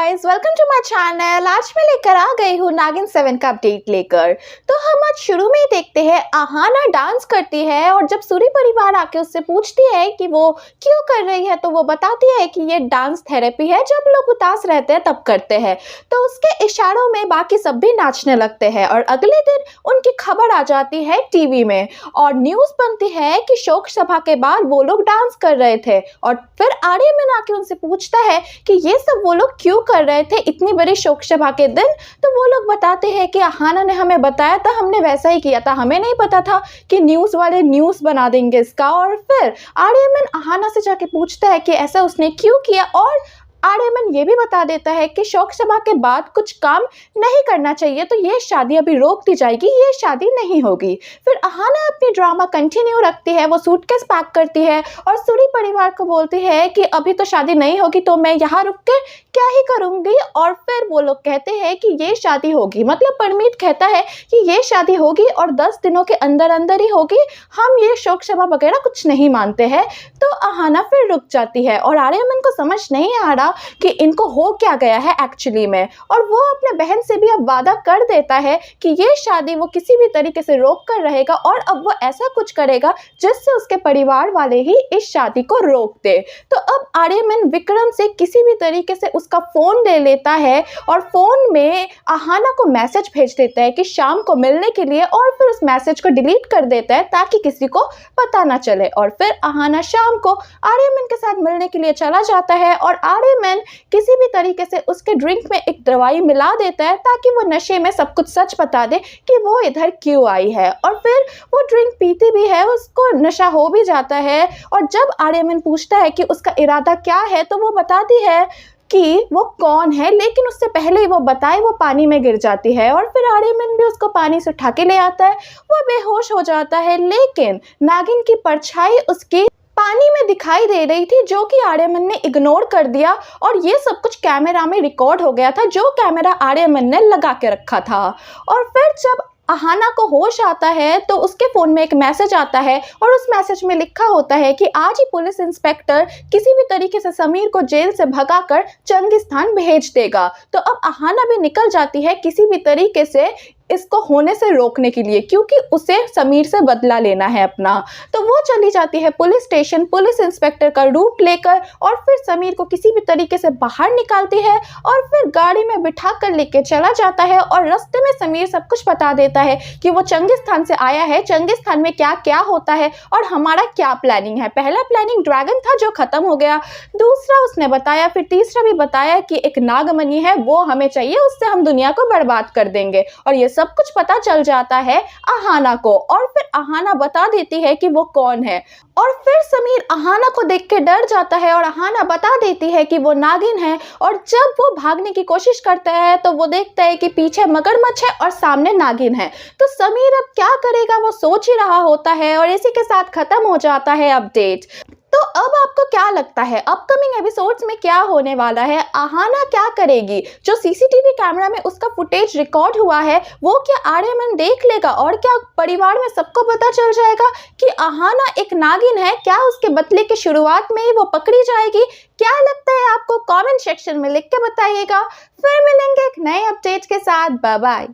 Guys, welcome to my channel. आज मैं लेकर आ गई हूँ नागिन 7 का अपडेट लेकर। तो हम आज शुरू में ही देखते हैं अहाना डांस करती है और जब सूरी परिवार आके उससे पूछती है कि वो क्यों कर रही है तो वो बताती है कि ये डांस थेरेपी है, जब लोग उदास रहते हैं तब करते हैं। तो उसके इशारों में बाकी सब भी नाचने लगते हैं और अगले दिन उनकी खबर आ जाती है टीवी में और न्यूज़ बनती है कि शोक सभा के बाद वो लोग डांस कर रहे थे। और फिर आर्यमन आके उनसे पूछता है कि ये सब वो लोग क्यों कर रहे थे इतनी बड़ी शोक सभा के दिन। तो वो लोग बताते हैं कि अहाना ने हमें बताया था, हमने वैसा ही किया था, हमें नहीं पता था कि न्यूज़ वाले न्यूज़ बना देंगे इसका। और फिर आर्यमन अहाना से जाके पूछता है कि ऐसा उसने क्यों किया और आर्यमन ये भी बता देता है कि शोक सभा के बाद कुछ काम नहीं करना चाहिए, तो ये शादी अभी रोक दी जाएगी, ये शादी नहीं होगी। फिर अहाना अपनी ड्रामा कंटिन्यू रखती है, वो सूटकेस पैक करती है और सूरी परिवार को बोलती है कि अभी तो शादी नहीं होगी तो मैं यहाँ रुक के क्या ही करूँगी। और फिर वो लोग कहते हैं कि ये शादी होगी, मतलब परमीत कहता है कि ये शादी होगी और 10 दिनों के अंदर अंदर ही होगी, हम ये शोक सभा वगैरह कुछ नहीं मानते हैं। तो अहाना फिर रुक जाती है और आर्यमन को समझ नहीं आ रहा कि इनको हो क्या गया है एक्चुअली में। और वो अपने बहन से भी अब वादा कर देता है कि ये शादी वो किसी भी तरीके से रोक कर रहेगा और अब वो ऐसा कुछ करेगा जिससे उसके परिवार वाले ही इस शादी को रोक दे। तो अब आर्यमन विक्रम से किसी भी तरीके से उसका फ़ोन ले लेता है और फ़ोन में अहाना को मैसेज भेज देता है कि शाम को मिलने के लिए, और फिर उस मैसेज को डिलीट कर देता है ताकि किसी को पता ना चले। और फिर अहाना शाम को आर्यमन के साथ मिलने के लिए चला जाता है और आर्यमन किसी भी तरीके से उसके ड्रिंक में एक दवाई मिला देता है ताकि वो नशे में सब कुछ सच बता दे कि वो इधर क्यों आई है। और फिर वो ड्रिंक पीती भी है, उसको नशा हो भी जाता है। और जब आर्यमन पूछता है कि उसका इरादा क्या है तो वो बताती है कि वो कौन है, लेकिन उससे पहले ही वो बताए वो पानी में गिर जाती है। और फिर आर्यमन भी उसको पानी से उठा के ले आता है, वो बेहोश हो जाता है, लेकिन नागिन की परछाई उसकी पानी में दिखाई दे रही थी जो कि आर्यमन ने इग्नोर कर दिया। और ये सब कुछ कैमरा में रिकॉर्ड हो गया था, जो कैमरा आर्यमन ने लगा के रखा था। और फिर जब अहाना को होश आता है तो उसके फ़ोन में एक मैसेज आता है और उस मैसेज में लिखा होता है कि आज ही पुलिस इंस्पेक्टर किसी भी तरीके से समीर को जेल से भगाकर चंगिस्तान भेज देगा। तो अब अहाना भी निकल जाती है किसी भी तरीके से इसको होने से रोकने के लिए, क्योंकि उसे समीर से बदला लेना है अपना। तो वो चली जाती है पुलिस स्टेशन पुलिस इंस्पेक्टर का रूट लेकर और फिर समीर को किसी भी तरीके से बाहर निकालती है और फिर गाड़ी में बिठा कर लेके चला जाता है। और रास्ते में समीर सब कुछ बता देता है कि वो चंगिस्तान से आया है, चंगिस्तान में क्या क्या होता है और हमारा क्या प्लानिंग है। पहला प्लानिंग ड्रैगन था जो ख़त्म हो गया, दूसरा उसने बताया, फिर तीसरा भी बताया कि एक नागमणि है वो हमें चाहिए, उससे हम दुनिया को बर्बाद कर देंगे। और ये सब कुछ पता चल जाता है अहाना को और फिर अहाना बता देती है कि वो कौन है। और फिर समीर अहाना को देख के डर जाता है और अहाना बता देती है कि वो नागिन है। और जब वो भागने की कोशिश करता है तो वो देखता है कि पीछे मगरमच्छ है और सामने नागिन है। तो समीर अब क्या करेगा वो सोच ही रहा होता है और इसी के साथ खत्म हो जाता है अपडेट। तो अब आपको क्या लगता है अपकमिंग एपिसोड्स में क्या होने वाला है? अहाना क्या करेगी? जो सीसीटीवी कैमरा में उसका फुटेज रिकॉर्ड हुआ है वो क्या आर्यमन देख लेगा और क्या परिवार में सबको पता चल जाएगा कि अहाना एक नागिन है? क्या उसके बदले की शुरुआत में ही वो पकड़ी जाएगी? क्या लगता है आपको? कमेंट सेक्शन में लिख के बताइएगा। फिर मिलेंगे एक नए अपडेट के साथ। Bye bye.